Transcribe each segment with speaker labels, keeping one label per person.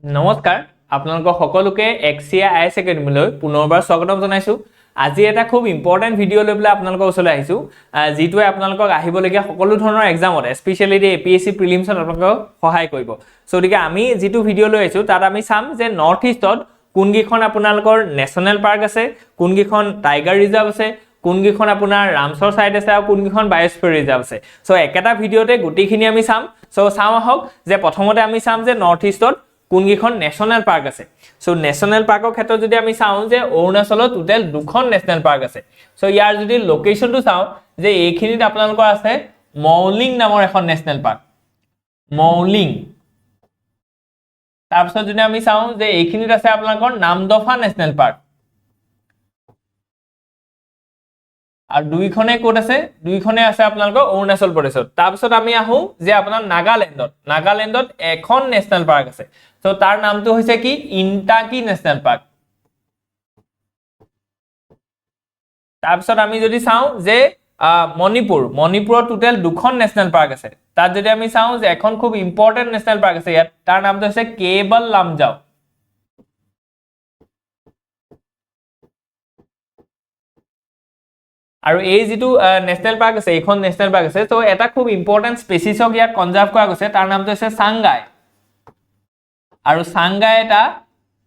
Speaker 1: নমস্কাৰ আপোনালোক সকলোকে এক্সিয়া আইএছ একাডেমীলৈ পুনৰবাৰ স্বাগতম জনাইছো। আজি এটা খুব ইম্পৰ্টেন্ট ভিডিঅ' লৈ পেলাই আপোনালোকৰ ওচৰলৈ আহিছো, যিটোৱে আপোনালোকক আহিবলগীয়া সকলো ধৰণৰ এক্সামত স্পেচিয়েলি এপিএছসি প্ৰিলিমছত আপোনালোকক সহায় কৰিব। সো গতিকে আমি যিটো ভিডিঅ' লৈ আহিছো তাত আমি চাম যে নৰ্থ ইষ্টত কোনকেইখন আপোনালোকৰ নেশ্যনেল পাৰ্ক আছে, কোনকেইখন টাইগাৰ ৰিজাৰ্ভ আছে, কোনকেইখন আপোনাৰ ৰামছৰ সাইট আছে আৰু কোনকেইখন বায়োস্ফিয়াৰ ৰিজাৰ্ভ আছে। সো একেটা ভিডিঅ'তে গোটেইখিনি আমি চাম। সো চাওঁ আহক যে প্ৰথমতে আমি চাম যে নৰ্থ ইষ্টত কোনকেইখন নেশ্যনেল পাৰ্ক আছে। সো নেশ্যনেল পাৰ্কৰ ক্ষেত্ৰত যদি আমি চাওঁ যে অৰুণাচলত টোটেল দুখন নেশ্যনেল পাৰ্ক আছে। সো ইয়াৰ যদি লোকেশ্যনটো চাওঁ যে এইখিনিত আপোনালোকৰ আছে মৌলিং নামৰ এখন নেশ্যনেল পাৰ্ক, মৌলিং। তাৰপিছত যদি আমি চাওঁ যে এইখিনিত আছে আপোনালোকৰ নামদফা নেশ্যনেল পাৰ্ক, আৰু দুইখনে ক'ত আছে? দুইখনে আছে আপোনালোকৰ অৰুণাচল প্ৰদেশত। তাৰপিছত আমি আহোঁ যে আপোনাৰ নাগালেণ্ডত এখন নেশ্যনেল পাৰ্ক আছে। সো তাৰ নামটো হৈছে কি? ইণ্টাকি নেশ্যনেল পাৰ্ক। তাৰপিছত আমি যদি চাওঁ যে মণিপুৰত টোটেল দুখন নেশ্যনেল পাৰ্ক আছে। তাত যদি আমি চাওঁ যে এখন খুব ইম্পৰ্টেন্ট নেশ্যনেল পাৰ্ক আছে ইয়াত, তাৰ নামটো হৈছে কেবল লামজাও। আৰু এই যিটো নেশ্যনেল পাৰ্ক আছে, এইখন নেশ্যনেল পাৰ্ক আছে, তো এটা খুব ইম্পৰ্টেন্ট স্পেচিছক ইয়াত কনজাৰ্ভ কৰা গৈছে, তাৰ নামটো হৈছে চাংগাই। আৰু চাংগাই এটা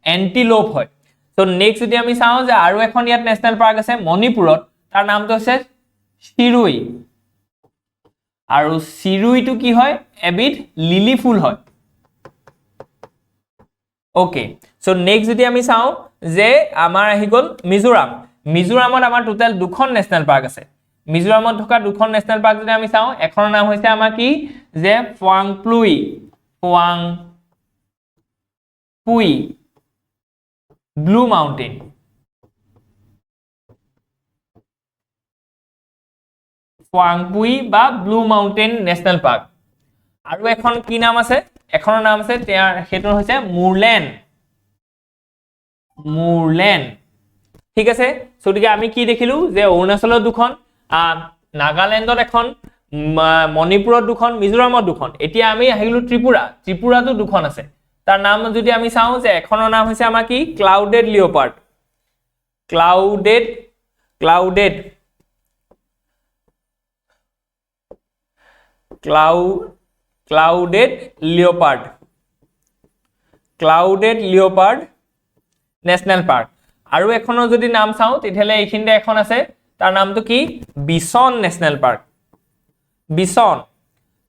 Speaker 1: এন্টিলোপ হয়। তো নেক্সট যদি আমি চাওঁ যে আৰু এখন ইয়াত নেশ্যনেল পাৰ্ক আছে মণিপুৰত, তাৰ নামটো হৈছে চিৰুই। আৰু চিৰুইটো কি হয়? এবিধ লিলি ফুল হয়। ওকে, সো নেক্সট যদি আমি চাওঁ যে আমাৰ আহি গ'ল মিজোৰামত আমাৰ টোটেল দুখন নেশ্যনেল পাৰ্ক আছে। মিজোৰামত থকা দুখন নেশ্যনেল পাৰ্ক যদি আমি চাওঁ, এখনৰ নাম হৈছে আমাৰ কি? যে ফুৱাংপুই ব্লু মাউণ্টেইন। ফুৱাংপুই বা ব্লু মাউণ্টেইন নেশ্যনেল পাৰ্ক। আৰু এখন কি নাম আছে? এখনৰ নাম আছে সেইটো হৈছে মুৰলেন। ঠিক আছে, গতিকে আমি কি দেখিলো যে অৰুণাচলত দুখন, নাগালেণ্ডত এখন, মণিপুৰত দুখন, মিজোৰামত দুখন। এতিয়া আমি আহিলো ত্ৰিপুৰাতো দুখন আছে। তাৰ নাম যদি আমি চাওঁ যে এখনৰ নাম হৈছে আমাৰ কি? Clouded leopard, clouded leopard national park. আৰু এখনৰ যদি নাম চাওঁ তেতিয়াহ'লে এইখিনিতে এখন আছে, তাৰ নামটো কি? বিছন নেশ্যনেল পাৰ্ক, বিছন।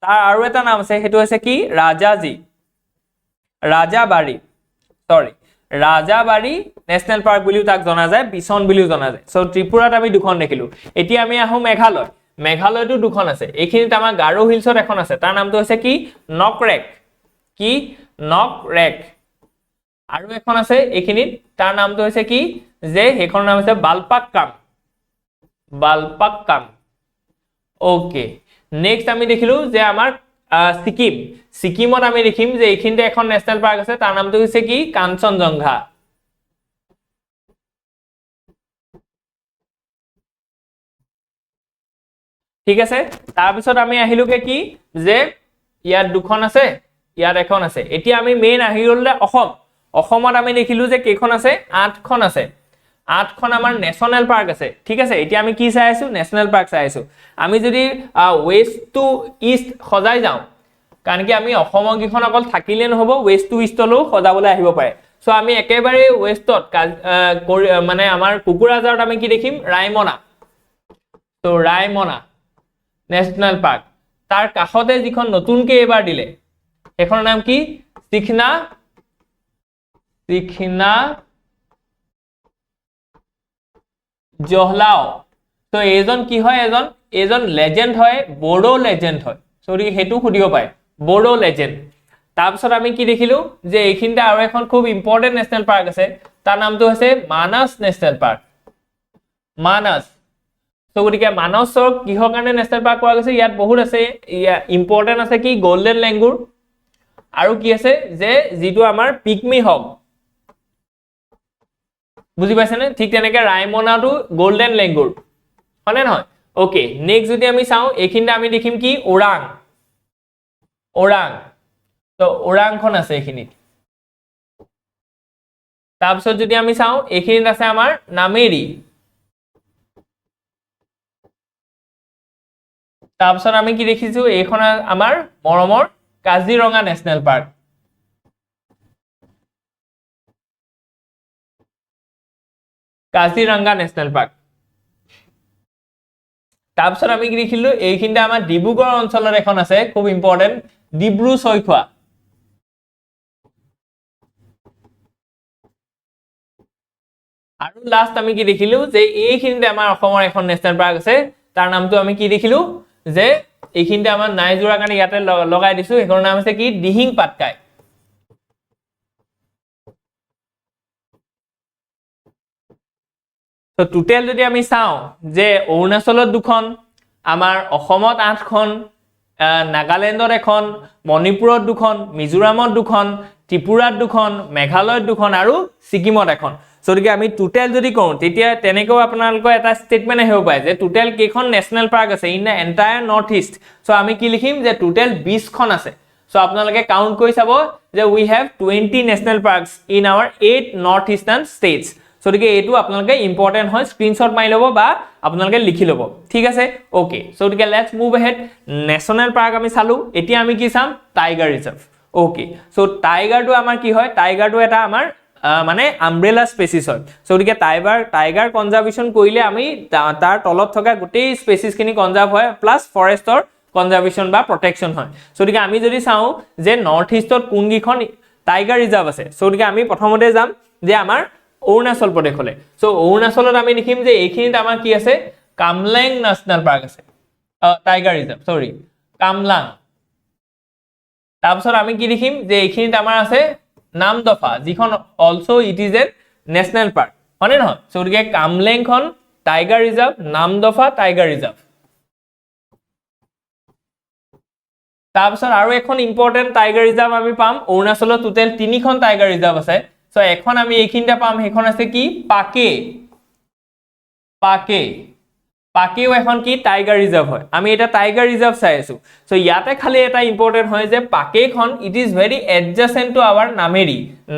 Speaker 1: তাৰ আৰু এটা নাম আছে, সেইটো হৈছে কি? ৰাজাবাৰী নেশ্যনেল পাৰ্ক বুলিও তাক জনা যায়, বিছন বুলিও জনা যায়। সো ত্ৰিপুৰাত আমি দুখন দেখিলো। এতিয়া আমি আহোঁ মেঘালয়তো দুখন আছে। এইখিনিত আমাৰ গাৰো হিলছত এখন আছে, তাৰ নামটো হৈছে কি? নকৰেক। আৰু এখন আছে এইখিনিত, তাৰ নামটো হৈছে কি? যে সেইখনৰ নাম হৈছে বালপাক্কাম। ওকে, নেক্সট আমি দেখিলো যে আমাৰ ছিকিমত আমি দেখিম যে এইখিনিতে এখন নেশ্যনেল পাৰ্ক আছে, তাৰ নামটো হৈছে কি? কাঞ্চনজংঘা। ঠিক আছে, তাৰপিছত আমি আহিলোগে কি? যে ইয়াত দুখন আছে, ইয়াত এখন আছে। এতিয়া আমি মেইন আহি গ'ল অসমত আমি দেখিলো যে কেইখন আছে? 8খন আছে। 8খন আমাৰ নেশ্যনেল পাৰ্ক আছে। ঠিক আছে, এতিয়া আমি কি চাই আছো? নেশ্যনেল পাৰ্ক চাই আছো। আমি যদি ৱেষ্ট টু ইষ্ট সজাই যাওঁ, কাৰণ কি আমি অসমৰ কেইখন অকল থাকিলে নহ'ব, ৱেষ্ট টু ইষ্টলৈও সজাবলৈ আহিব পাৰে। সো আমি একেবাৰে ৱেষ্টত মানে আমাৰ কোকৰাঝাৰত আমি কি দেখিম? Raimona national park. তাৰ কাষতে যিখন নতুনকে এইবাৰ দিলে, সেইখনৰ নাম কি? চিখনা জহলাও। তো এইজন কি হয়? এজন লেজেণ্ড হয়, বড়ো লেজেণ্ড হয়। গতিকে সেইটো সুধিব পাৰে, বড়ো লেজেণ্ড। তাৰপিছত আমি কি দেখিলো যে এইখিনিতে আৰু এখন খুব ইম্পৰ্টেন্ট নেশ্যনেল পাৰ্ক আছে, তাৰ নামটো হৈছে মানস নেশ্যনেল পাৰ্ক, মানস। তো গতিকে মানসক কিহৰ কাৰণে নেশ্যনেল পাৰ্ক কোৱা গৈছে? ইয়াত বহুত আছে, ইম্পৰ্টেন্ট আছে কি? গল্ডেন লেংগুৰ, আৰু কি আছে? যে যিটো আমাৰ পিকমি হগ, বুজি পাইছেনে? ঠিক তেনেকে ৰায়মনাটো গল্ডেন লেংগুৰ, হয়নে নহয়? ওকে, নেক্সট যদি আমি চাওঁ এইখিনিতে আমি দেখিম কি? ওৰাং। তো ওৰাংখন আছে এইখিনিত। তাৰপিছত যদি আমি চাওঁ এইখিনিত আছে আমাৰ নামেৰি তাৰপিছত আমি কি দেখিছো এইখন আমাৰ মৰমৰ Kaziranga national park Kaziranga national park তাৰপিছত আমি কি দেখিলো এইখিনিতে আমাৰ ডিব্ৰুগড় অঞ্চলত এখন আছে খুব ইম্পৰ্টেন্ট ডিব্ৰু চৈখোৱা আৰু লাষ্ট আমি কি দেখিলো যে এইখিনিতে আমাৰ অসমৰ এখন নেশ্যনেল পাৰ্ক আছে তাৰ নামটো আমি কি দেখিলো যে এইখিনিতে আমাৰ নাইজোৰা কাৰণে ইয়াতে লগাই দিছো এইখনৰ নাম আছে কি দিহিং পাটকাই তো টোটেল যদি আমি চাওঁ যে অৰুণাচলত দুখন আমাৰ অসমত 8খন নাগালেণ্ডত এখন মণিপুৰত দুখন মিজোৰামত দুখন ত্ৰিপুৰাত দুখন মেঘালয়ত দুখন আৰু ছিকিমত এখন সৰিকে আমি টোটেল যদি কওঁ তেতিয়া তেনেকৈ আপোনালোকৰ এটা ষ্টেটমেন্ট আহিব পাৰে যে টোটেল কেইখন নেশ্যনেল পাৰ্ক আছে in the entire north east so আমি কি লিখিম যে টোটেল 20খন আছে সো আপোনালোকে কাউন্ট কৰি চাব যে we have 20 national parks in our 8 north eastern states সৰিকে এইটো আপোনালোকে ইম্পৰ্টেন্ট হয় স্ক্ৰিনশ্বট মাৰি ল'ব বা আপোনালোকে লিখি ল'ব ঠিক আছে ওকে সৰিকে let's move ahead national park আমি চালু এতিয়া আমি কি চাম টাইগাৰ ৰিজাৰ্ভ ওকে সো টাইগাৰটো আমাৰ কি হয় টাইগাৰটো এটা আমাৰ মানে আমব্ৰেলা স্পেচিছ হয় সৰিকে টাইগাৰ কনজাৰ্ভেশ্যন কৰিলে আমি তাৰ তলত থকা গোটেই স্পেচিছ খিনি কনজাৰ্ভ হয় প্লাস ফৰেষ্টৰ কনজাৰ্ভেশ্যন বা প্ৰটেকশ্যন হয় সৰিকে আমি যদি চাওঁ যে নৰ্থ ইষ্টত কোনগিখন টাইগাৰ ৰিজাৰ্ভ আছে সৰিকে আমি প্ৰথমতে যাম যে আমাৰ অৰুণাচল প্ৰদেশলৈ সো অৰুণাচলত আমি দেখিম যে এইখিনিত আমাৰ কি আছে কামলেং নেশ্যনেল পাৰ্ক আছে টাইগাৰ ৰিজাৰ্ভ সৰি কামলাং তাৰপিছত আমি কি দেখিম যে এইখিনিত আমাৰ আছে নামদফা যিখন also it is a national park হয়নে নহয় সৰিকে কামলেংখন tiger reserve Namdapha tiger reserve তাৰপিছত আৰু এখন ইম্পৰ্টেন্ট টাইগাৰ ৰিজাৰ্ভ আমি পাম অৰুণাচলত টোটেল 3খন টাইগাৰ ৰিজাৰ্ভ আছে সো এখন আমি এইখিনিতে পাম সেইখন আছে কি পাকেও এখন কি টাইগাৰ ৰিজাৰ্ভ হয় আমি এটা টাইগাৰ ৰিজাৰ্ভ চাই আছো সো ইয়াতে খালি এটা ইম্পৰ্টেন্ট হয় যে পাকেখন it is very adjacent to our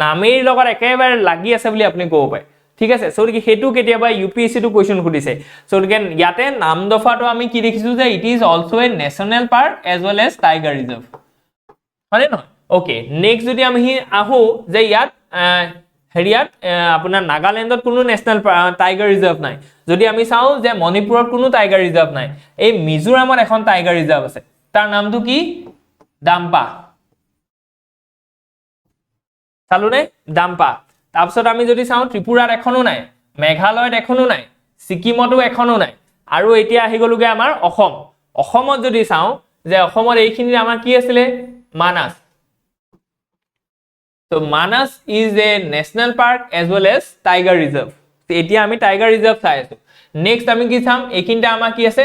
Speaker 1: নামেৰিৰ লগত একেবাৰে লাগি আছে বুলি আপুনি ক'ব পাৰে ঠিক আছে সো কি হেতু কেতিয়াবা ইউপিএসসি টু কোৱেশ্চন খুদিছে সো কি ইয়াতে নামদফাটো আমি কি দেখিছো যে it is also a national park as well as tiger reserve হয়নে নহয় ওকে নেক্সট যদি আমি আহো যে ইয়াত হেৰিয়াত আপোনাৰ নাগালেণ্ডত কোনো নেশ্যনেল টাইগাৰ ৰিজাৰ্ভ নাই যদি আমি চাওঁ যে মণিপুৰত কোনো টাইগাৰ ৰিজাৰ্ভ নাই এই মিজোৰামত এখন টাইগাৰ ৰিজাৰ্ভ আছে তাৰ নামটো কি ডাম্পা চালুনে ডাম্পা তাৰপিছত আমি যদি চাওঁ ত্ৰিপুৰাত এখনো নাই মেঘালয়ত এখনো নাই ছিকিমতো এখনো নাই আৰু এতিয়া আহি গলুগে আমাৰ অসমত যদি চাওঁ যে অসমত এইখিনি আমাৰ কি আছিল Manas So Manas is a national park as well as tiger reserve. এতিয়া আমি টাইগাৰ ৰিজাৰ্ভ চাই আছো নেক্সট আমি কি চাম এইখিনিতে আমাৰ কি আছে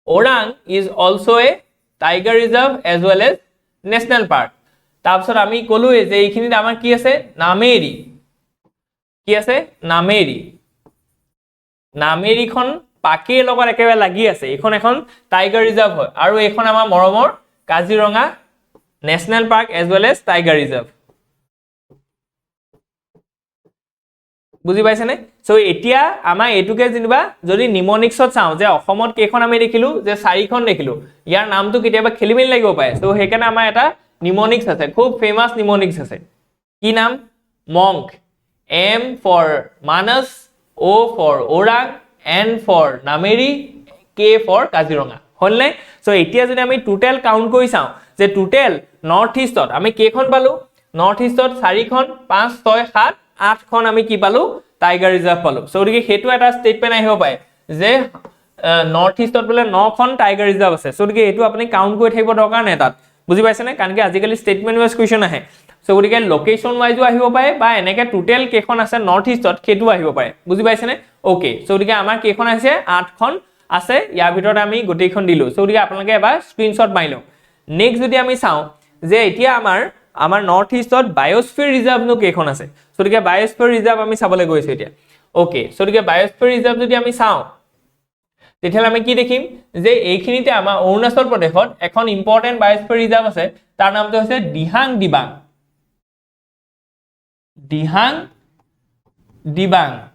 Speaker 1: Orang is also a tiger reserve as well as national park তাৰপিছত আমি ক'লো যে এইখিনিতে আমাৰ কি আছে নামেৰিখন পাকে লগত একেবাৰে লাগি আছে এইখন এখন টাইগাৰ ৰিজাৰ্ভ হয় আৰু এইখন আমাৰ মৰমৰ Kaziranga National Park as well as Tiger Reserve. বুজি পাইছে নে সো এতিয়া আমাৰ এটুকে জিনিবা যদি নিমনিক্সত চাওঁ যে অসমত কেখন আমি দেখিলো যে 4খন দেখিলো ইয়াৰ নামটো কেতিয়াবা খেলিমেলি লাগিব পায় সো হেকানে আমাৰ এটা নিমনিক্স আছে খুব ফেমাস নিমনিক্স আছে কি নাম monk M for Manas O for Orang N for Nameri K for Kaziranga হলনে সো এতিয়া যদি আমি টোটাল কাউন্ট কৰি চাওঁ যে টোটাল নৰ্থ ইষ্টত আমি কেখন পালো নৰ্থ ইষ্টত 4খন 5 6 7 8খন আমি কি পালো টাইগাৰ ৰিজাৰ্ভ পালো সো গতিকে হেতু এটা ষ্টেটমেন্ট আহিব পায় যে নৰ্থ ইষ্টত বলে 9খন টাইগাৰ ৰিজাৰ্ভ আছে সো গতিকে এটো আপুনি কাউন্ট কৰি থাকিব দৰকাৰ নাই তাত বুজি পাইছেনে কাৰণ কি আজিকালি ষ্টেটমেন্ট ওয়াইজ কোৱেশ্চন আহে সো গতিকে লোকেশন ওয়াইজও আহিব পাৰে বা এনেকে টোটাল কেখন আছে নৰ্থ ইষ্টত হেতু আহিব পাৰে বুজি পাইছেনে ওকে সো গতিকে আমাৰ কেখন আছে 8খন আছে ইয়াৰ ভিতৰত আমি গোটেইখন দিলো সো গতিকে আপোনালোকে এবাৰ স্ক্ৰিনশ্বট মাৰি লওক নেক্সট যদি আমি চাওঁ যে এতিয়া আমাৰ নৰ্থ ইষ্টত বায়োস্ফিয়াৰ ৰিজাৰ্ভ নো কেখন আছে সো গতিকে বায়োস্ফিয়াৰ ৰিজাৰ্ভ আমি চাবলৈ গৈছো এতিয়া ওকে সো গতিকে বায়োস্ফিয়াৰ ৰিজাৰ্ভ যদি আমি চাওঁ তেতিয়াহ'লে আমি কি দেখিম যে এইখিনিতে আমাৰ অৰুণাচল প্ৰদেশত এখন ইম্পৰ্টেন্ট বায়োস্ফিয়াৰ ৰিজাৰ্ভ আছে তাৰ নামটো হৈছে Dihang Dibang Dihang Dibang.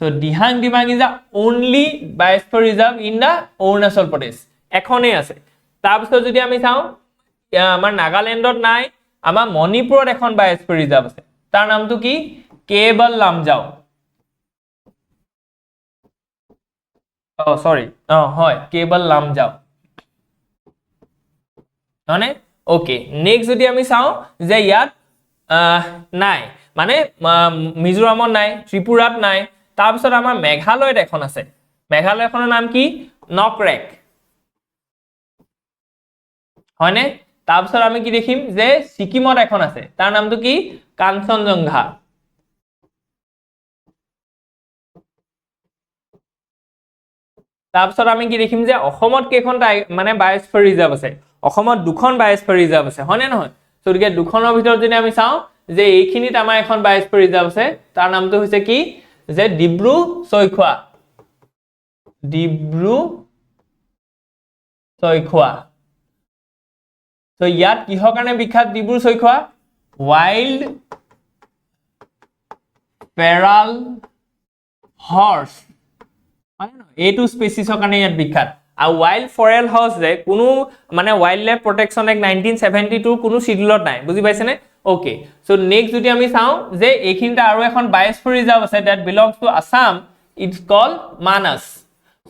Speaker 1: So Dihang Dibang is the only biosphere reserve in the Arunachal Pradesh. এখনে আছে তাৰপিছত যদি আমি চাও আমাৰ নাগাল্যান্ডত নাই আমাৰ মণিপুৰত এখন বায়োস্ফিয়াৰ ৰিজাৰ্ভ আছে তাৰ নামটো কি কেবল লামজাও সৰি হয় কেবল লামজাও মানে ওকে নেক্সট যদি আমি চাও যে ইয়াত নাই মানে মিজোৰামত নাই ত্ৰিপুৰাত নাই তাৰপিছত আমাৰ মেঘালয়ত এখন আছে মেঘালয়খনৰ নাম কি নকৰেক হয়নে তাৰপিছত আমি কি দেখিম যে সিকিমত এখন আছে তাৰ নামটো কি কাঞ্চনজংঘা তাৰপিছত আমি কি দেখিম যে অসমত কেইখন মানে বায়োস্ফিয়াৰ ৰিজাৰ্ভ আছে অসমত দুখন বায়োস্ফিয়াৰ ৰিজাৰ্ভ আছে হয়নে নহয় সৰিকে দুখনৰ ভিতৰত যদি আমি চাও যে এইখিনিত আমাৰ এখন বায়োস্ফিয়াৰ ৰিজাৰ্ভ আছে তাৰ নামটো হৈছে কি যে ডিব্ৰু চৈখোৱা So ইয়াত কিহৰ কাৰণে বিখ্যাত Dibru Saikhowa wild feral horse এইটো স্পেচিছৰ কাৰণে ইয়াত বিখ্যাত আৰু wild feral horse যে কোনো মানে wildlife protection act 1972 কোনো শিডিউলত নাই বুজি পাইছেনে ওকে সো নেক্সট যদি আমি চাও যে এইখিনিতে আৰু এখন বায়োস্ফিয়াৰ ৰিজাৰ্ভ আছে that belongs to Assam it's called Manas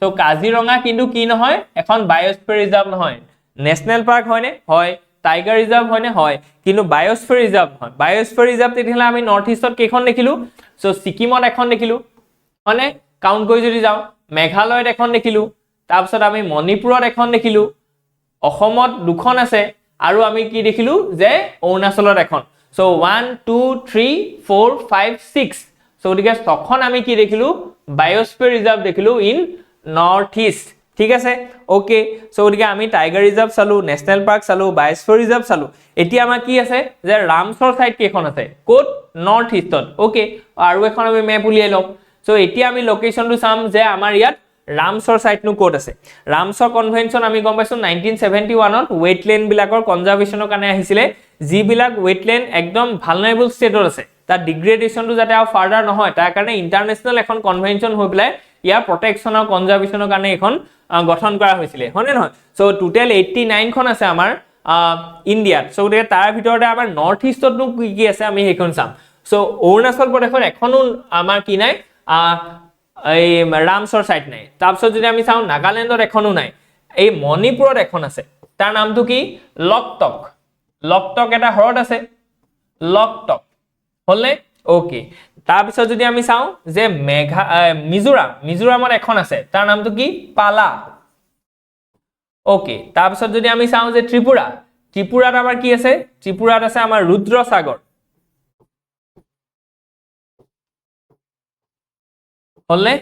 Speaker 1: so Kaziranga কিন্তু কি নহয় এখন বায়োস্ফিয়াৰ ৰিজাৰ্ভ নহয় ন্যাশনাল পাৰ্ক হয়নে হয় টাইগাৰ ৰিজাৰ্ভ হয়নে হয় কিন্তু বায়োস্ফিয়াৰ ৰিজাৰ্ভ নহয় বায়োস্ফিয়াৰ ৰিজাৰ্ভ তেতিয়ালে আমি নৰ্থ ইষ্টত কেখন দেখিলো সো সিকিমত এখন দেখিলো মানে কাউন্ট কৰি যদি যাও মেঘালয়ত এখন দেখিলো তাৰপিছত আমি মণিপুৰত এখন দেখিলো অসমত দুখন আছে আৰু আমি কি দেখিলো যে অৰুণাচলত এখন সো 1 2 3 4 5 6 সো গতিকে তখন আমি কি দেখিলো বায়োস্ফিয়াৰ ৰিজাৰ্ভ দেখিলো ইন নৰ্থ ইষ্ট ঠিক আছে ওকে সো গতিকে আমি টাইগাৰ ৰিজাৰ্ভ চালো ন্যাশনাল পাৰ্ক চালো বায়োস্ফিয়াৰ ৰিজাৰ্ভ চালো এতিয়া আমাৰ কি আছে যে ৰামসৰ সাইট কেখন আছে কোট নৰ্থ ইষ্টত ওকে আৰু এখন আমি মেপ উলিয়াই লম সো এতিয়া আমি লোকেশনটো চাম যে আমাৰ ইয়াত ৰামসৰ সাইটনো কোট আছে ৰামসৰ কনভেনশন আমি গম পাইছো 1971 ত ওয়েটল্যান্ড বিলাকৰ কনজাৰভেশনৰ কাৰণে আহিছিলে যি বিলাক ওয়েটল্যান্ড একদম ভালনাৰেবল ষ্টেটত আছে তাৰ ডিগ্ৰেডেশনটো যাতে আৰু ফাৰ্দাৰ নহয় তাৰ কাৰণে ইন্টাৰনেশনাল এখন কনভেনশন হৈ পেলাই ইয়াৰ প্ৰটেকশন আৰু কনজাৰভেশনৰ কাৰণে এখন গঠন কৰা হৈছিল হয়নে নহয় সো টোটাল 89 খন আছে আমাৰ ইন্ডিয়াত সো গতিকে তাৰ ভিতৰতে আমাৰ নৰ্থ ইষ্টতনো কি আছে আমি হেখন চাম সো অৰুণাচল প্ৰদেশৰ এখনো আমাৰ কি নাই এই ৰামসৰ সাইট নাই তাৰপিছত যদি আমি চাও নাগাল্যান্ডত এখনো নাই এই মণিপুৰত এখন আছে তাৰ নামটো কি লকটক এটা হ্ৰদ আছে লকটক হলনে ওকে তাৰপিছত যদি আমি চাও যে মিজোৰামত এখন আছে তাৰ নামটো কি পালা ওকে তাৰপিছত যদি আমি চাও যে ত্ৰিপুৰাত আমাৰ কি আছে ত্ৰিপুৰাত আছে আমাৰ ৰুদ্ৰসাগৰ হলনে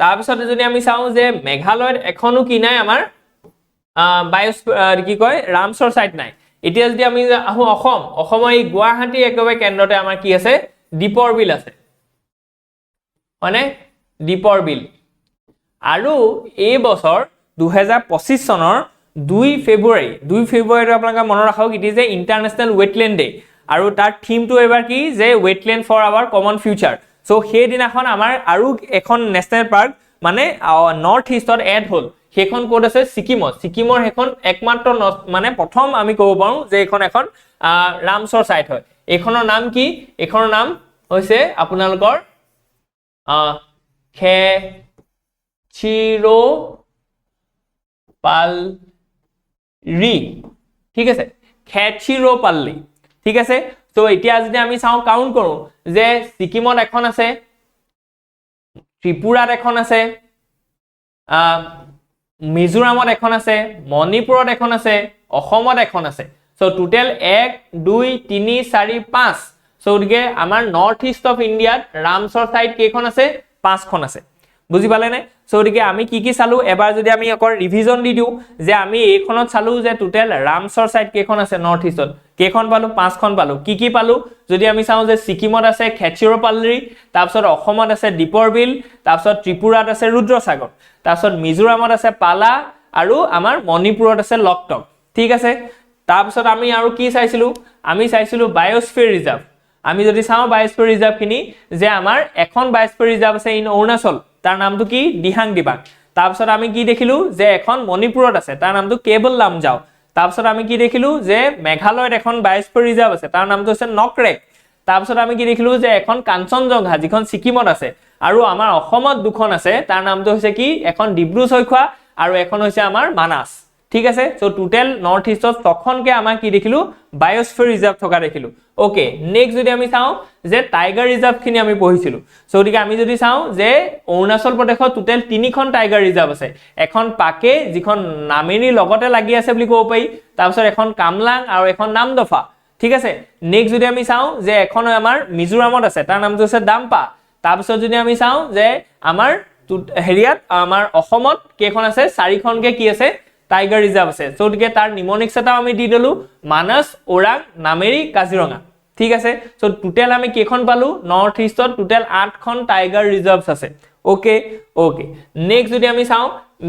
Speaker 1: তাৰপিছত যদি আমি চাও যে মেঘালয়ত এখনো কি নাই আমাৰ বায়োস্ফিয়াৰ কি কয় ৰামসৰ সাইট নাই এতিয়া যদি আমি আহো অসমৰ এই গুৱাহাটী একেবাৰে কেন্দ্ৰতে আমাৰ কি আছে দীপৰ বিল আছে মানে দীপৰ বিল আৰু এই বছৰ 2025 চনৰ 2 ফেব্ৰুৱাৰী আপোনালোকে মনত ৰাখক it is a international wetland day আৰু তাৰ থিমটো এবাৰ কি যে wetland for our common future so সেই দিনাখন আমাৰ আৰু এখন ন্যাশনাল পাৰ্ক মানে নৰ্থ ইষ্টত এড হল সেইখন কোড আছে সিকিমৰ হেখন একমাত্ৰ মানে প্ৰথম আমি ক'ব পাৰো যে এখন ৰামসৰ সাইট হয় এখনৰ নাম কি এখনৰ নাম হৈছে আপোনালোকৰ খেচিৰোপাল্লি ঠিক আছে খেচিৰোপাল্লি ঠিক আছে তো এতিয়া যদি আমি চাও কাউন্ট কৰো যে সিকিমত এখন আছে ত্ৰিপুৰাত এখন আছে মিজোৰামত এখন আছে মণিপুৰত এখন আছে অসমত এখন আছে সো টোটাল 1 2 3 4 5 সো গতিকে আমাৰ নৰ্থ ইষ্ট অফ ইণ্ডিয়াত ৰামসৰ সাইট কেখন আছে 5 খন আছে বুজি পালে নে সো গতিকে আমি কি চালো এবাৰ যদি আমি অকল ৰিভিজন দি দিও যে আমি এইখনত চালো যে টোটাল ৰামসৰ সাইট কেখন আছে নৰ্থ ইষ্টত কেখন পালো 5 খন পালো কি পালো যদি আমি চাও যে সিকিমত আছে খেচিৰোপাল্লি তাৰপিছত অসমত আছে দীপৰ বিল তাৰপিছত ত্ৰিপুৰাত আছে ৰুদ্ৰসাগৰ তাৰপিছত মিজোৰামত আছে পালা আৰু আমাৰ মণিপুৰত আছে লকটক ঠিক আছে তাৰপিছত আমি আৰু কি চাইছিলো আমি চাইছিলো বায়োস্ফিয়াৰ ৰিজাৰ্ভ আমি যদি চাওঁ বায়োস্ফিয়াৰ ৰিজাৰ্ভ খিনি যে আমাৰ এখন বায়োস্ফিয়াৰ ৰিজাৰ্ভ আছে ইন অৰুণাচল তাৰ নামটো কি দিহাং দিবাং তাৰপিছত আমি কি দেখিলো যে এখন মণিপুৰত আছে তাৰ নামটো কেবল লামজাও তাৰপিছত আমি কি দেখিলো যে মেঘালয়ত এখন বায়োস্ফিয়াৰ ৰিজাৰ্ভ আছে তাৰ নামটো হৈছে নকৰেক তাৰপিছত আমি কি দেখিলো যে এখন কাঞ্চনজংঘা যিখন সিকিমত আছে আৰু আমাৰ অসমত দুখন আছে তাৰ নামটো হৈছে কি এখন ডিব্ৰু ছৈখোৱা আৰু এখন হৈছে আমাৰ মানাস ঠিক আছে সো টোটাল নৰ্থ ইষ্টত তখনকে আমাৰ কি দেখিলো বায়োস্ফিয়াৰ ৰিজাৰ্ভ থকা দেখিলো ওকে নেক্সট যদি আমি চাওঁ যে টাইগাৰ ৰিজাৰ্ভ খিনি আমি পঢ়িছিলো সো গতিকে আমি যদি চাওঁ যে অৰুণাচল প্ৰদেশত টোটাল 3খন টাইগাৰ ৰিজাৰ্ভ আছে এখন পাকে যিখন নামেৰি লগতে লাগি আছে বুলি ক'ব পাৰি তাৰপিছত এখন কামলাং আৰু এখন নামদফা ঠিক আছে নেক্সট যদি আমি চাওঁ যে এখন আমাৰ মিজোৰামত আছে তাৰ নামটো হৈছে দাম্পা তাৰপিছত যদি আমি চাওঁ যে আমাৰ হেৰিয়াত আমাৰ অসমত কেইখন আছে 4খনকে কি আছে টাইগাৰ ৰিজাৰ্ভ আছে সো গতিকে তাৰ নিমনিক্স এটা আমি দি দিলো মানস ওৰাং নামেৰি কাজিৰঙা ঠিক আছে সো টোটাল আমি কেইখন পালো নৰ্থ ইষ্টত টোটাল 8খন টাইগাৰ ৰিজাৰ্ভছ আছে ওকে ওকে নেক্সট যদি আমি চাওঁ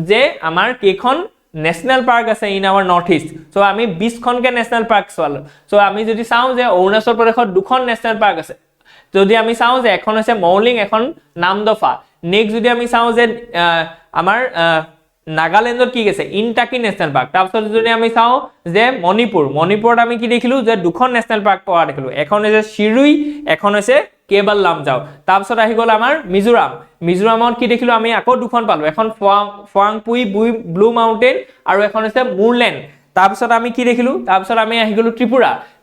Speaker 1: যে আমাৰ কেইখন নেশনাল পাৰ্ক আছে in our north east so আমি 20খনকে নেশনাল পাৰ্ক চালো সো আমি যদি চাওঁ যে অৰুণাচল প্ৰদেশত দুখন নেশনাল পাৰ্ক আছে যদি আমি চাওঁ যে এখন হৈছে মৌলিং এখন নামদফা নেক্সট যদি আমি চাওঁ যে আমাৰ নাগালেণ্ডত কি আছে ইনটাকি নেশনাল পাৰ্ক তাৰপিছত যদি আমি চাওঁ যে মণিপুৰত আমি কি দেখিলো যে দুখন নেশনাল পাৰ্ক পোৱা দেখিলো এখন হৈছে শিৰুই এখন হৈছে কেবল লামজাও তাৰপিছত আহি গ'ল আমাৰ মিজোৰামত কি দেখিলো আমি আকৌ দুখন পালো এখন ফৱাংপুই ব্লু মাউন্টেন আৰু এখন হৈছে মুৰলেণ্ড তাৰপিছত আমি কি দেখিলো তাৰপিছত আমি আহি গ'লো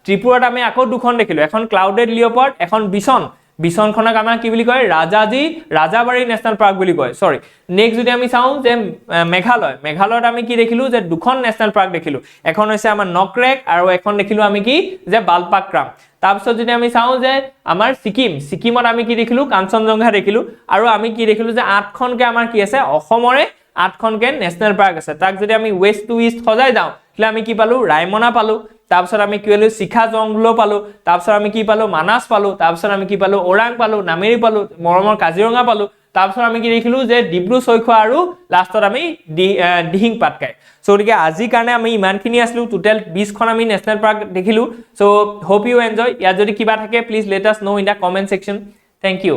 Speaker 1: ত্ৰিপুৰাত আমি আকৌ দুখন দেখিলো এখন ক্লাউডেড লিওপাৰ্ড এখন বিছনখনক আমাৰ কি বুলি কয় ৰাজাবাৰী নেশনাল পাৰ্ক বুলি কয় সৰি নেক্সট যদি আমি চাওঁ যে মেঘালয়ত আমি কি দেখিলো যে দুখন নেশনাল পাৰ্ক দেখিলো এখন হৈছে আমাৰ নকৰেক আৰু এখন দেখিলো আমি কি যে বালপাক্ৰাম তাৰপিছত যদি আমি চাওঁ যে আমাৰ সিকিমত আমি কি দেখিলো কাঞ্চনজংঘা দেখিলো আৰু আমি কি দেখিলো যে 8খনকে আমাৰ কি আছে অসমৰে 8খনকে নেশনাল পাৰ্ক আছে তাক যদি আমি ওয়েস্ট টু ইষ্ট সজাই যাওঁ তাহলে আমি কি পালো ৰায়মনা পালো তাৰপিছত আমি কি পালো শিখা জংঘল পালো তাৰপিছত আমি কি পালো মানাস পালো তাৰপিছত আমি কি পালো ওৰাং পালো নামেৰি পালো মৰমৰ কাজিৰঙা পালো তাৰপিছত আমি কি দেখিলো যে ডিব্ৰু ছৈখোৱা আৰু লাষ্টত আমি দিহিং পাটকাই সো গতিকে আজিৰ কাৰণে আমি ইমানখিনি আসলো টোটাল 20খন আমি নেশনাল পাৰ্ক দেখিলো সো হোপ ইউ এনজয় ইয়াত যদি কিবা থাকে please let us know in the comment section thank U